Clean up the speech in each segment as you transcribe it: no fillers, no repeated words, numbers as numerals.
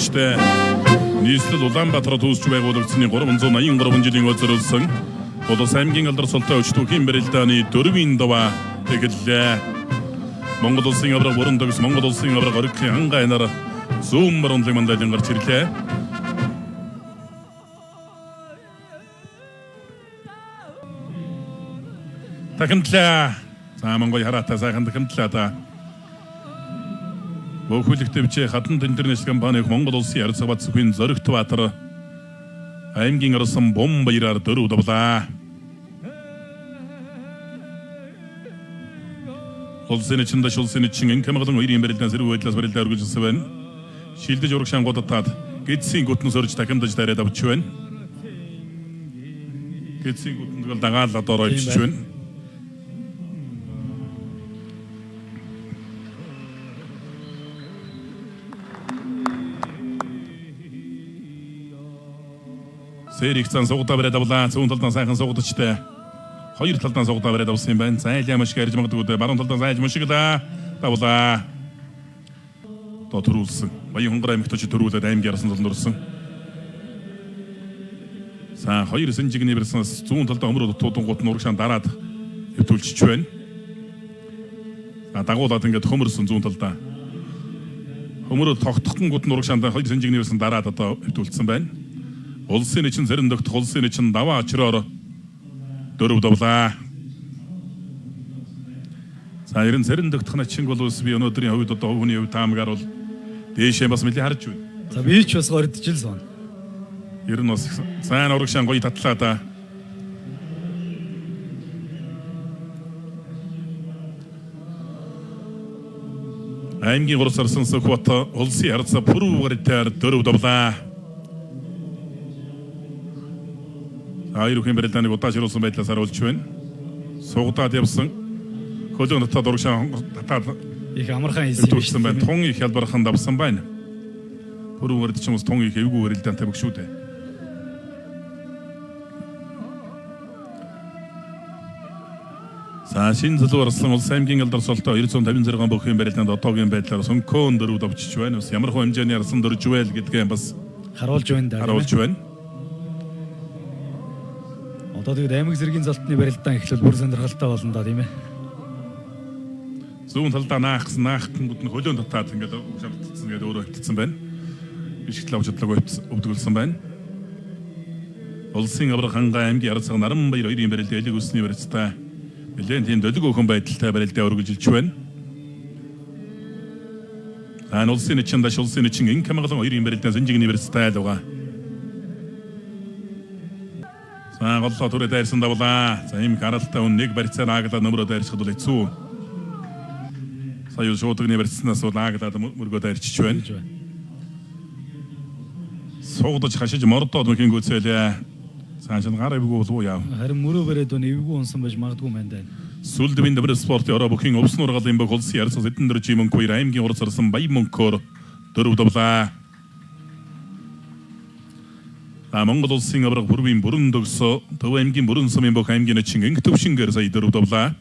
удавчтай нийслэл Улаанбаатар төсч байгуулагдсны 383 жилийн өдрөөлсөн Улас аймгийн алдар султай өчтөхийн барилдааны 4-ийн даваа эхэллээ. Монгол улсын авраг бүрэн төгс Монгол улсын авраг оригхийн хангайнаар зүүн мөрөндлөг мандалын гарч ирлээ. Тахимтлаа. За Монгол хараатай сайхан тахимтлаа та. Бөхөлөгтөвч хатан интернэшнл компани Монгол улсын харьцаг бат зөвхөн Зоригт Баатар аймгийн орсон бом баяраар дөрөв давлаа. Улсын эчин дэш улсын эчин инкэмгэлэн үерийн барилдаан зэрэг байдлаас барилдаа үргэлжилсэн байна. Шилдэж урагшаан годтаад гэдсийн гүтэн сорж тахимдаж дараад авч байна. Гэдсийн гүтэн дагаал одоо очиж байна. Сэрих цан суугатаа бариад авлаа. Зүүн талдаа сайхан суугатчтай. Хоёр талдаа суугатаа бариад авсан юм байна. Зайлаа маш гэрж магадгүй. Баруун талдаа зайлж мушиглаа. Давлаа. То төрүүлсэн. Баян хонгор аймагт очиж төрүүлээд аймгийн арсан толд нурсан. За хоёр сэнжигний бэрснээс зүүн талдаа өмрөө туудангууд нурагшаан дараад хөвтүүлчих байна. За дагуулад ингээд хөмөрсөн зүүн талдаа. Хөмөрөө тогтохгонгууд нурагшаан хоёр сэнжигний бэрсэн дараад одоо хөвтүүлсэн байна. Улсын эчин зарим догт улсын эчин даваа очроор дөрөв давлаа. За ерэн зарим догтх начин бол би өнөөдрийн хувьд одоо хүний хувь таамагаар бол дээшээ бас нэлээд харж байна. За би ч бас гордчихл сон. Ер нь бас сайн урагшаан гоё татлаа да. Аймгийн 3 сарсан Сүхбат улсын харьцаа пүрэв гаритаар дөрөв давлаа. Аюурхийн барилдааны удаа ширүүлсэн байдлаас харуулж байна. Сугатаад явсан. Хөлөө натад урагшаан татаад их амархан хийсэн байна. Тун их хялбархан давсан байна. Пүрэвгэрд ч юм уу тун их эвгүй барилдаантай баг шүү дээ. За шинэ залуу арслан улс аймгийн алдар султай 256 бүхэн барилдаанд одоогийн байдлаар сөнкөөн дөрөв давчиж байна. Бас ямар хөө хэмжээний арсан дөрж байл гэдгээ бас харуулж байна да. Харуулж байна. Одоо тэгээд аймаг зэргийн залтны барилдаан эхлэл бүр сонирхолтой болно да тийм ээ. Зүүн талдаа наахтангууд нь хөлөөнд татаад ингээд шавтцсан гэдэг өөрөө хөвтсөн байна. Бишгэл авч чадлаагүй өвдгөлсөн байна. Улсын авраг хангай аймгийн арцаг Наранбаяр хоёрын барилдаа элэг өсний барилдаа нэлээд тийм долиг өхөн байдалтай барилдаа үргэлжилж байна. Ан улсын эчин даш улсын эчин инкэмгэлэн хоёрын барилдаа сэнжигний барилдаа айлгаа. За голлоо түрээ дайрсан давлаа. За ийм гаралтай нэг барьцаар ааглаа нөмрөө дайрсахад бол хэцүү. Сая шуудганы барьцснаас бол ааглаад мөргөө дайрчиж байна. Суугдаж хашиж мордоод мөхийн гүцээлээ. Цаашаа гар эвгүй болов яав. Харин мөрөө бариад өнө эвгүй унсан байж магадгүй мэн даа. Сүлдвийн дэвэр спорт ороо бүхийн өвсөн ургалын баг улсын ярсаас эдэн дөрж юм хоёр аймгийн урд сарсан баян мөнкөөр дөрөв давлаа. Монгол улсын авраг бүрийн бүрэн төгсө Төв аймгийн бүрэн сумын бүх аймгийн эчин инг төвшингээр сая дөрөв давлаа.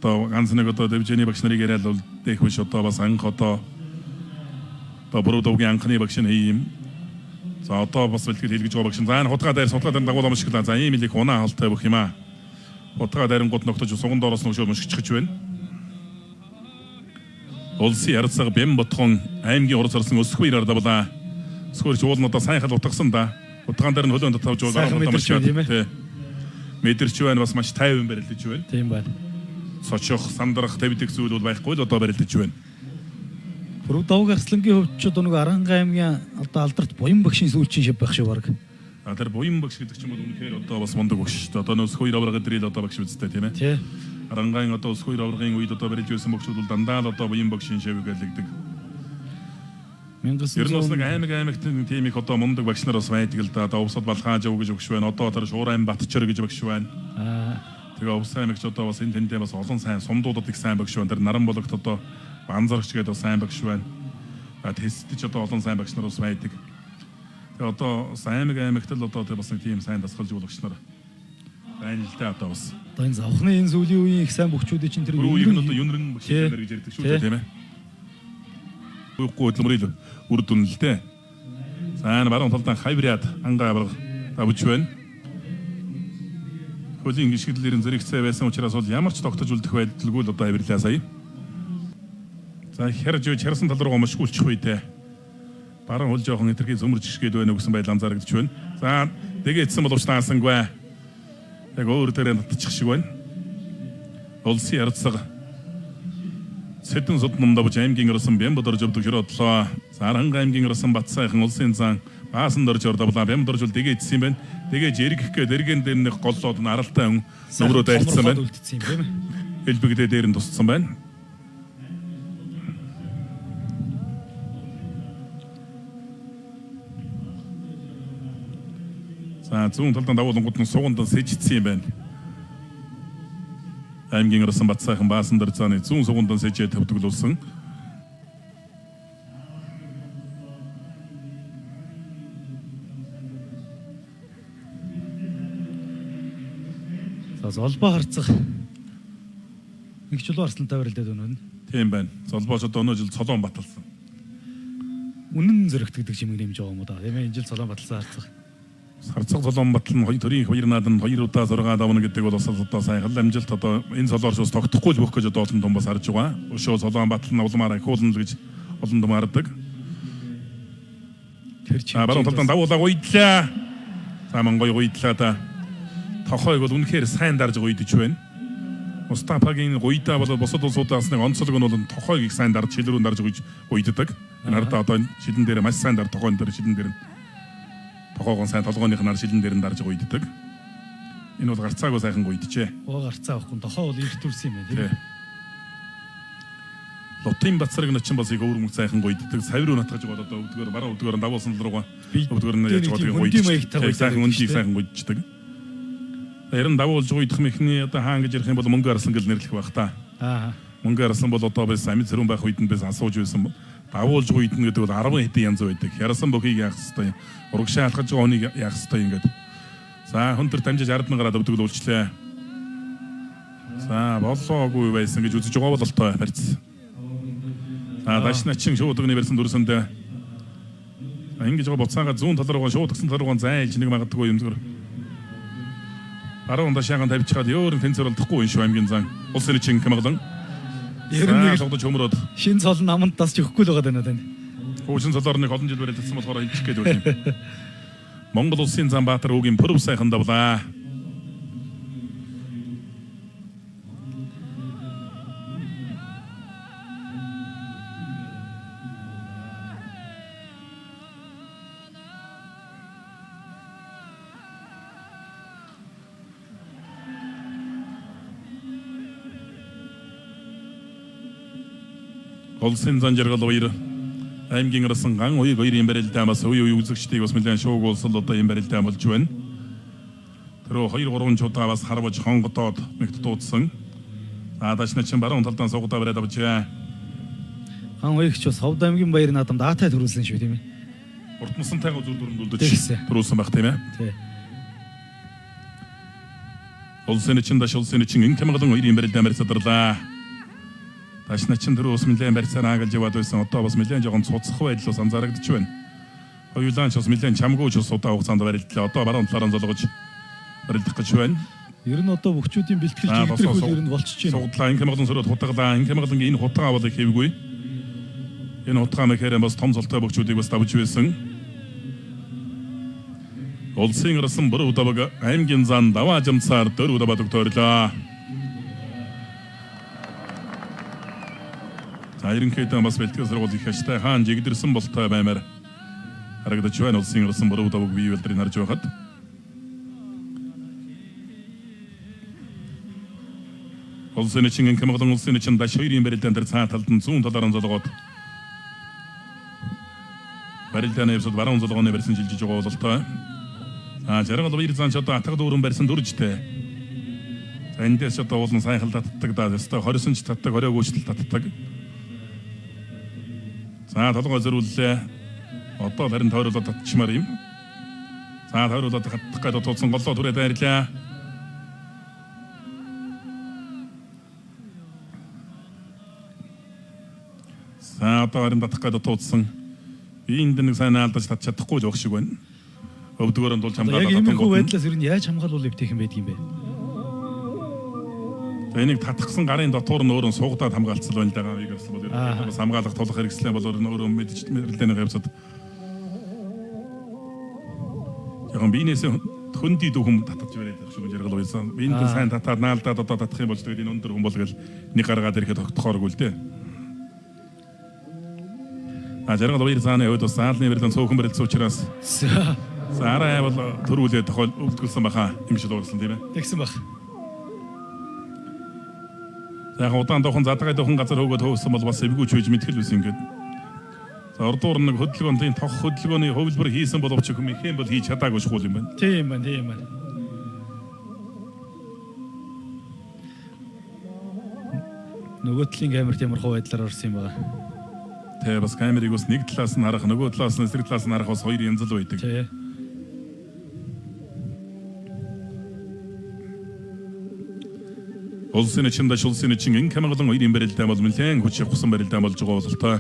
Одоо ганц нэг одоо дэвжэний багш нарыг яриад бол дэх биш одоо бас анх одоо бүрэн төвгийн анхны багш нь ийм. За одоо бас бэлтгэл хийлгэж байгаа багш нь заа хутгаа дайр дагуул амшиглаа. За ийм их унаа халтай бүх юм аа. Хутгаа дайрангууд ногтож суган доороос нөгшөө мөшгчихж байна. Улсын харьцаг бэм ботхон аймгийн урд сарсан өсгөхөөр давлаа. Скорч уулнуудаа сайн хал утгасан да. Утгаан дээр нь хөлөөнд тавж байгаа мэдэрч байна. Мэдэрч байна бас маш тайван барилдаж байна. Тийм байна. Сочох, сандрах, тавьдаг зүйл бол байхгүй л одоо барилдаж байна. Пүрэв давг арслангийн хувьд ч одоо нэг Аранга аймгийн одоо алдарт буян багшийн сүүлчийн шив байх шиг баг. Тэр буян багш гэдэг ч юм бол үнэхээр одоо бас мундаг багш шүү дээ. Одоо нөөс хоёр авраг өдрөл одоо багш үстэй тийм ээ. Тий. Арангаын одоо ус хоёр аврагын үед одоо барилж байсан багшууд бол дандаа л одоо буян багшийн шив гэлэгдэг. Ер нь бас нэг аймагт тийм их одоо мундаг багш нар бас байдаг л да. Одоо Увсад Балхааж гэж багш байна. Одоо тэр Шуурайн Батчар гэж багш байна. Тэгээ Увс аймагч одоо бас энэ тэндээ бас олон сайн сумдуудад их сайн багш байна. Тэр Наранбологт одоо Банзарагч гэдэг сайн багш байна. Тэстэж одоо олон сайн багш нар бас байдаг. Тэгээ одоо аймагт л одоо тэр бас нэг тийм сайн дасгалж багш нар байна л да одоо бас. Одоо энэ завхны энэ сүүлийн үеийн их сайн бөхчүүдийн чинь тэр юу юм одоо юнрын багш нар гэж ярьдаг шүү дээ тийм ээ. Уйхгүй хөдөлмөрийн үр дүн л дээ. За баруун талдаа хавриад ангаа авраг давж байна. Хөлийн гიშгэлээр зэрэгцээ байсан учраас бол ямар ч тогтож үлдэх байдалгүй л одоо авирлаа сая. За хэрсэн тал руу мөшгүүлчих үедээ баруун хөл жоохон хэтэрхий зөмөрч гიშгээд байна гэсэн байдал анзаарэгдэж байна. За дэгээдсэн боловч таасангүй. Яг өөр дээрээ татчих шиг байна. Улсын ярцаг Сэдэн суднамд авч аймгийн орсон Бямбад орж явдаг хөрөдлөө. Саранга аймгийн орсон Батсайхан улсын зан Баасан орж ордовлаа. Бямбад орж дэгээдсэн юм байна. Дэгээж эргэх гээ дэргэн дээр нэг голлоод наралтай хүн нөмрөө дайрцсан байна. Элбэгдээ дээр нь тусцсан байна. За зүүн талдаа давуулангууд нь сугандаа сэжигдсэн юм байна. Аймгийн орсон Батсайхан Баасан дор цааны зүүн сугандаа сэжээ төвдөглүүлсэн. За золбоо харцах нэг чулуу арслантай барилдаад өнөө. Тийм байна. Золбооч одоо өнөө жил Цолоон баталсан. Үнэн зөрөгтөгдөг чимэг нэмж байгаа юм уу да. Тийм ээ энэ жил Цолоон баталсан харцах. Харцаг Цолоон батал нь төрийн хоёр нааданд 2 удаа 6 давна гэдэг бол бас одоо сайхан амжилт одоо энэ цолоорч бас тогтохгүй л бүх гэж одоо олон том бас харж байгаа. Өшөө Цолоон батал нь улмаараа хуулна л гэж олон том хардаг. Тэр чинь баруун талдаа давуулаа гуйдлаа. За мангой гуйдлаа да. Тохойг бол үнэхээр сайн дарж гуйдж байна. Мустафагийн гуйдаа бол босод улсуудаас нэг онцлог нь бол тохойг их сайн дарж шилрүүн дарж гуйддаг. Энэ хардаа одоо шилэн дээр маш сайн дар тохойн дээр шилэн дээр тохойгон сайн толгойных нар шилэн дээр нь дарж гуйддаг. Энэ бол гарцаагүй сайхан гуйджээ. Гарцаа авахгүй тохой бол их төрсэн юм байна тийм. Лотын Бацраг начин бас их өөр сайхан гуйддаг. Савир натгаж байгаа одоо өвдгөр бараа өвдгөр нь давуулсан руугаа өвдгөр нь яаж байгаа гуйддаг. Сайхан үндийг сайхан гуйддаг. Яран давуулж гуйдах мехний одоо хаан гэж ярих юм бол мөнгө арслан гэж нэрлэх байх та. Мөнгө арслан бол одоо бас амьд зэрүүн байх үед нь бас асууж байсан. Давуулж гуйдна гэдэг бол 10 хэдэн янз байдаг. Ярасан бохийг яах хэвээр урагшаа алхаж байгаа хүнийг яах хэвээр ингээд. За хүн төр дамжиж 10 гараад өвдөглүүлчлээ. За болоогүй байсан гэж үзэж байгаа бол толтой барьц. За даш начин шууд өгний барьсан дүрсэндээ. Ингэж байгаа буцаага зүүн тал руугаа шууд гсэн тал руугаа зайлж нэг магадгүй юм зүгээр. Баруун дашаагаан тавьчихад ёорын тэнцэр болдохгүй юм шүү аймгийн зан. Улсын чин хэмэглэн. Ерөн нэг л чөмрөөд шин цол наманд тасч өгөхгүй л байгаа даа тань. Хөөсөн цолоор нэг олон жил барилдсан болохоор хэлчих гээд байна. Монгол улсын зан Баатар өвгийн пүрэв сайхан давлаа. Улсын зан жаргал хоёр аймгийн орсон ган уяг хоёрын барилдаа бас үе үзэгчдийг бас нэлээд шуугуулсан одоо юм барилдаа болж байна. Тэр 2-3 чудаа бас харваж хонгодоод мэгт дуудсан. Даш начин баруун талдаа суугатаа бариад авчаа. Ган уягч бас Ховд аймгийн баяр наадамд аатай төрүүлсэн шүү тийм ээ. Уртмасантайгаа зүр дүрмдүүлж төрүүлсэн байх тийм ээ. Тий. Улсын чин даш улсын чин ин камгадан хоёрын барилдаа барьцаадарлаа. Даш начин тэр ус нэлээд барьцаар аагалж яваад байсан. Одоо бас нэлээд жоохон цуцсах байдлаас анзаарагдаж байна. Хоёулаанч бас нэлээд чамгүйч ус удаа хугацаанд барилдлаа. Одоо баруун талаараа золгож барилдах гэж байна. Ер нь одоо бүгчүүдийн бэлтгэл жигдэрхүүл ер нь болчихж байна. Суглаа ин камгадан сөрөд хутаглаа. Ин камгадангийн энэ хутгаа бол хэвгүй. Энэ хутгаа мэхээр бас том золтой бүгчүүдийг бас давж байсан. Улсын орсон бүрүү даваг аймгийн зан даваа жамцаар дөрөв даваа төгтөөрлөө. Ерөнхийдөө бас бэлтгэл сургууль их аштай хаан жигдэрсэн болтой баймаар харагдаж байна. Улсын орсон бүрүү даваг бие бэлтрийг харж байхад улсын чин камгадан улсын чин даш хоёрын барилдаан дээр цаа талд нь зүүн талаар нь золгоод барилдааны явсад баруун золгооны барьсан жилжиж байгаа бололтой. Жаргал баяр занч одоо атга дүүрэн барьсан дүржтэй. Эндээс одоо уулын сайхан татдаг даа. Өстой 20 ч татдаг, 20 гүйцэл татдаг. За толгой зөрүүллээ. Одоо харин тойруулаад татчмаар юм. За тойруулаад хатдах гэдэг тууцсан голлоо түрээд байрлаа. За одоо харин татах гэдэг туудсан. Би энд нэг сайн наалдаж татч чадахгүй л байх шиг байна. Өвдгөөрөнд бол чамдаа яг иймэрхүү байдлаас ер нь яаж хамгаалал эвтэйхэн байдаг юм бэ? Энийг татахсан гарын дотор нь өөрөө суугадаад хамгаалцал байна л да. Игэрс бол бас хамгаалах тулах хэрэгслээ бол өөрөө мэдж мэрлэнэ явцад. Яг биенээс хөндөд хүм татаж бариад байх шиг жаргал байсан. Биенд сайн татаад наалдаад одоо татах юм бол тэгээд энэ өндөр хүм бол гэл нэг гаргаад ирэхэд тогтохооргүй л дээ. Жаргал хоёр цааны хувьд бас заалны мэрлэн цөөхөн барилдсан учраас сараа бол төрүүлээ тохиол өвдгөлсөн баха юм шиг дуурсан тийм ээ. Тэгсэн баг. Яг удаан дохон задгай дохон газар хөөгд хөөсөн бол бас эвгүй ч үеж мэдхэл байсан ингээд. За ордуур нэг хөдөлгөөний тох хөдөлгөөний хөвлбөр хийсэн боловч хүмийнхэн бол хийж чадаагүй шгуул юм байна. Тийм байна, тийм байна. Нөгөө талын камерт ямар хөө байдлаар орсон юм байна. Тэ бас камерыг бас нэг талаас нь харах, нөгөө талаас нь эсрэг талаас нь харах бас хоёр янз л байдаг. Тий. Улсын ичиндээ улсын ичин ин камерын хоёрын барилдаа бол нэлээд хүч явахсан барилдаа болж байгаа бололтой.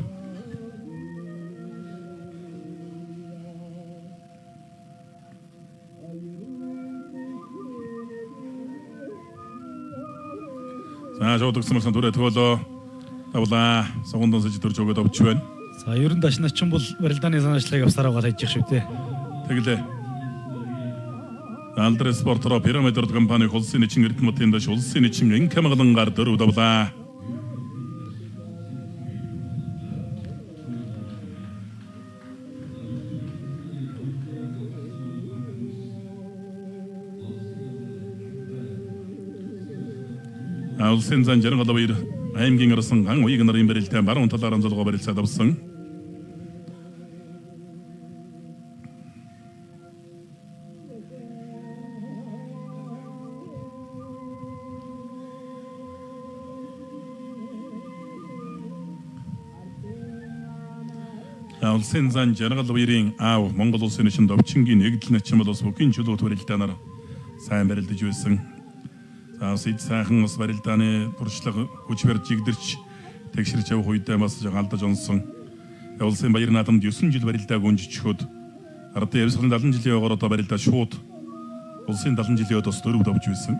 За жодогсон мөрсөн түрээ төгөөлөө. Тавлаа согондон сэж төрж өгöd овч байна. За ерөн дашнаас ч бол барилдааны санаачлалыг явсараа гал хийж явах шүү дээ. Тэглээ. Алдрес спортро пирамидорд компани улсын ичин эрдэмтдийн дэш улсын ичин ин камерынгаар дөрөв давлаа. Улсын зан жаргал хоёр аймгийн орсон ган уяг нарын барилдаа баруун талаар онцлогоо барилцаад авсан. Улсын зан жаргал хоёрын аав Монгол улсын ичинд өвчингийн нэгдэл начим бол бас бүхэн чөлөөт барилдаанаар сайн барилдаж байсан. За сид сайхан бас барилдааны туршлага хүч барьж игдэрч тэгшэрч явах үедээ бас алдаж онсон. Улсын баяр наадамд 9 жил барилдааг өнжичхөд ардын явсгалын 70 жилийн өгөр одоо барилдаа шууд улсын 70 жилийн өдөөс дөрөв давж байсан.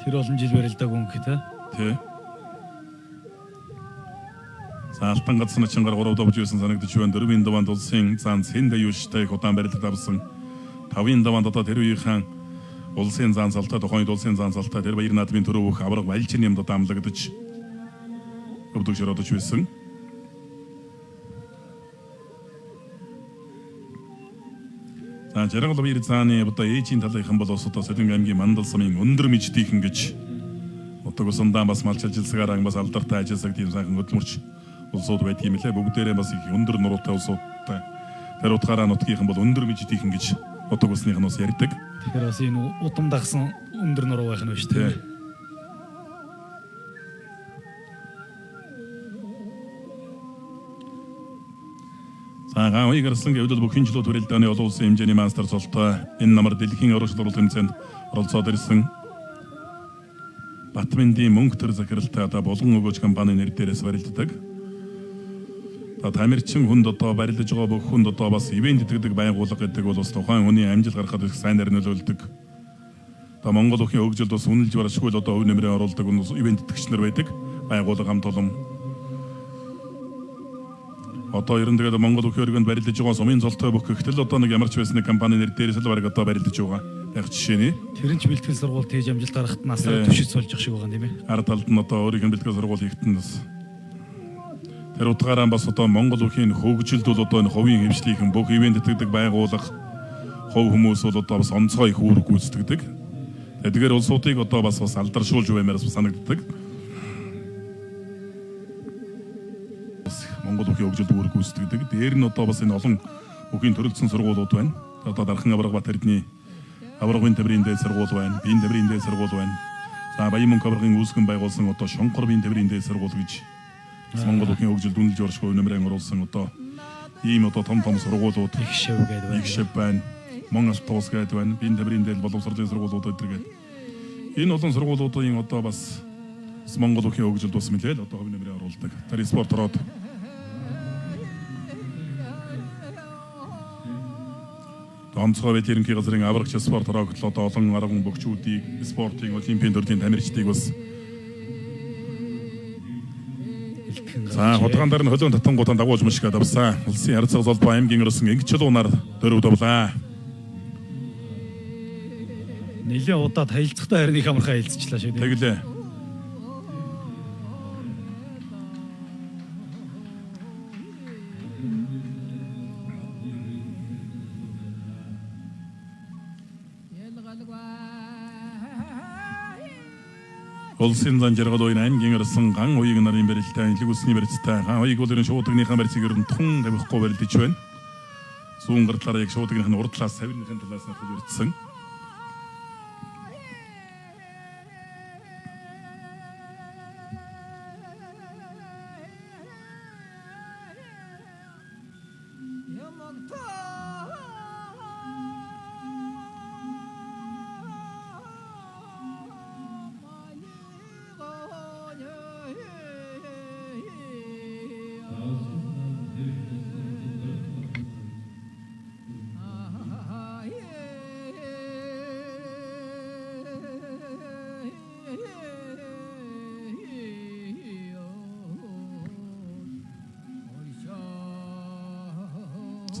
Тэр олон жил барилдааг өнгөх тий. За алтан гадсан чингаар 3 давж байсан санагдаж байна. 4-ийн даванд улсын зан сэндэ юуштай удаан барилдад авсан. 5-ийн даванд одоо тэр үеийнхэн улсын зан залтаа тухайн улсын зан залтаа тэр баяр наадмын төрөв авраг валчин юмд дамлагдаж өвдөг шөрөдөж байсан. За жаргал баяр зааны одоо ээжийн талынхан бол ус одоо Солин аймгийн Мандал сумын өндөр миждийнхэн гэж утга усандаа бас малч ажилсгаар бас алдартай ажилласан тийм сайхан хөдөлмөрч улсууд байдаг юм лээ. Бүгдээрээ бас их өндөр нуруутай улсуудтай тэр утгаараа нутгийнхан бол өндөр миждийнхэн гэж утга усных нь бас ярьдаг. Тэгэхээр бас энэ удам дагсан өндөр нуруу байх нь биш тийм. За ган уйгарсан гэвэл бүхэн жилүүд барилдааны олон улсын хэмжээний мастер цолтой энэ намар дэлхийн урагшлал тэмцээнд оролцоод ирсэн. Батмендийн мөнгө төр захиралтай одоо булган өгөөж компани нэр дээрээс барилддаг. Тамирчин хүнд одоо барилдаж байгаа бүх хүнд одоо бас ивент гэдэг байгууллага гэдэг бол бас тухайн хүний амжилт гаргахад их сайн нөлөөлдөг. Одоо Монгол өхний хөгжилд бас үнэлж барашгүй л одоо өв нэмрээ оруулдаг ивент итгэгчнэр байдаг. Байгууллага хамт олон. Одоо ерөн тэгээд Монгол өхний өргөнд барилдаж байгаа сумын золтой бүх гэхтэл одоо нэг ямар ч байсан нэг компани нэр дээрээс л бараг одоо барилдаж байгаа. Яг жишээ нь тэр нь ч бэлтгэл сургууль тэгж амжилт гаргахад насаар түшиж суулж явах шиг байгаа юм тийм ээ. Ард талд нь одоо өөрийнх нь бэлтгэл сургууль хийгтэн бас тэр утгаараа бас одоо Монгол өхний хөгжилд бол одоо энэ хувийн хэмжлийнхэн бүх ивент итгэдэг байгууллага хувь хүмүүс бол одоо бас онцгой их үүрэг гүйцэтгэдэг. Тэгэхээр улсуудыг одоо бас алдаршуулж баймаар бас санагддаг. Монгол өхний хөгжилд үүрэг гүйцэтгэдэг. Дээр нь одоо бас энэ олон бүхийн төрөлцсөн сургуулиуд байна. Одоо Дархан Авраг Батэрдний Аврагын тэмрийн дээд сургууль байна. Биеийн тэмрийн дээд сургууль байна. За Баян мөнгө аврагын үүсгэн байгуулсан одоо Шонхор биеийн тэмрийн дээд сургууль гэж Монгол өхний хөгжилд үнэлж оршихуй нэмрэн оруулсан одоо ийм одоо том сургуулиуд их шив гэдэг байна. Их шив байна. Мон автобус гэдэг байна. Биеийн тэмрийн дээд боловсролын сургуулиуд өдргээд энэ олон сургуулиудын одоо бас Монгол өхний хөгжилд бас нэлээд одоо хөв нэмрээ оруулдаг. Тэр спорт ороод онцгой байдлын ерөнхий газрын аврагч спорт рогт одоо олон арга богчуудыг спортын олимпийн төрлийн тамирчдыг бас за хотгон дээр нь хөлөөн татангуудаа дагуулж мушгаад авсан. Улсын харьцаа холбоо аймгийн өрсөн ингэж чулуунаар дөрөв довлаа. Нэлээд удаад хаилцахтай харин их амархан хаилцчихлаа шүү дээ. Тэглээ. Улсын занжиргал ойн аймгийн өрсөн ган уяг нарын барилтаа илэг усны барилтаа ган уяг бол ерөн шуудагныхаа барилцыг ерөн тун тавихгүй барилдаж байна. Зүүн гартлаараа яг шуудагныхын урд талаас савирныхын талаас нь хөл өртсөн.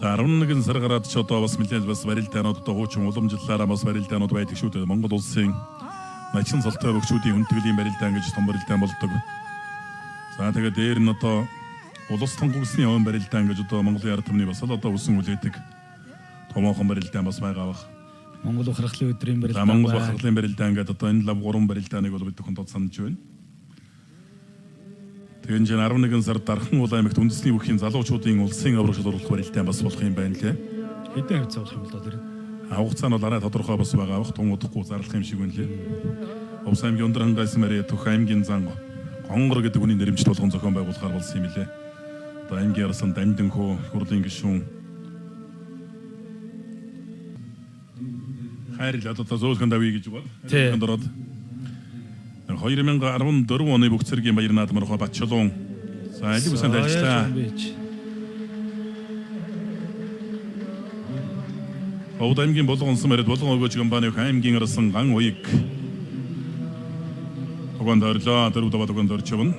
За 11 сар гараад ч одоо бас нэлээд бас барилдаанууд одоо хуучин уламжлалаараа бас барилдаанууд байдаг шүү дээ. Монгол улсын начин солтой бөгчүүдийн хүндэтгэлийн барилдаан гэж том барилдаан болдог. За тэгээд дээр нь одоо улс тонгоосны өвн барилдаан гэж одоо Монголын ард түмний бас л одоо үсэн үлээдэг томоохон барилдаан бас байгаа бах. Монгол ухрахлын өдрийн барилдаан. За Монгол ухрахлын барилдаан гэдэг одоо энэ лав 3 барилдааныг бол бид бүхэн санаж байна. Тэгээд энэ 11 сард Дархан Улаамигт үндэсний бүхийн залуучуудын улсын аврагч оруулах барилдаан бас болох юм байна лээ. Хэдэн хавцаа болох юм бол тэр? Хугацаа нь бол арай тодорхой бас байгаа бах. Тун удахгүй зарлах юм шиг байна лээ. Увс аймгийн өндөр хангайсан мэрэ Түх аймгийн зан Гонгор гэдэг хүний нэрэмжит болгон зохион байгуулахаар болсон юм лээ. Одоо аймгийн арсан Дамдинхүү хурлын гишүүн хайрл одоо зөөлхөн давъя гэж бод. Ороод 2014 оны бүх цэргийн баяр наадмаар Батчулуун за алив үсэнд ажиллаа. Овд аймгийн болгонсон мэрэд болгон өгөөж компани аймгийн арсан ган уяг тогонд орлоо дөрөв даваад тогонд орчвон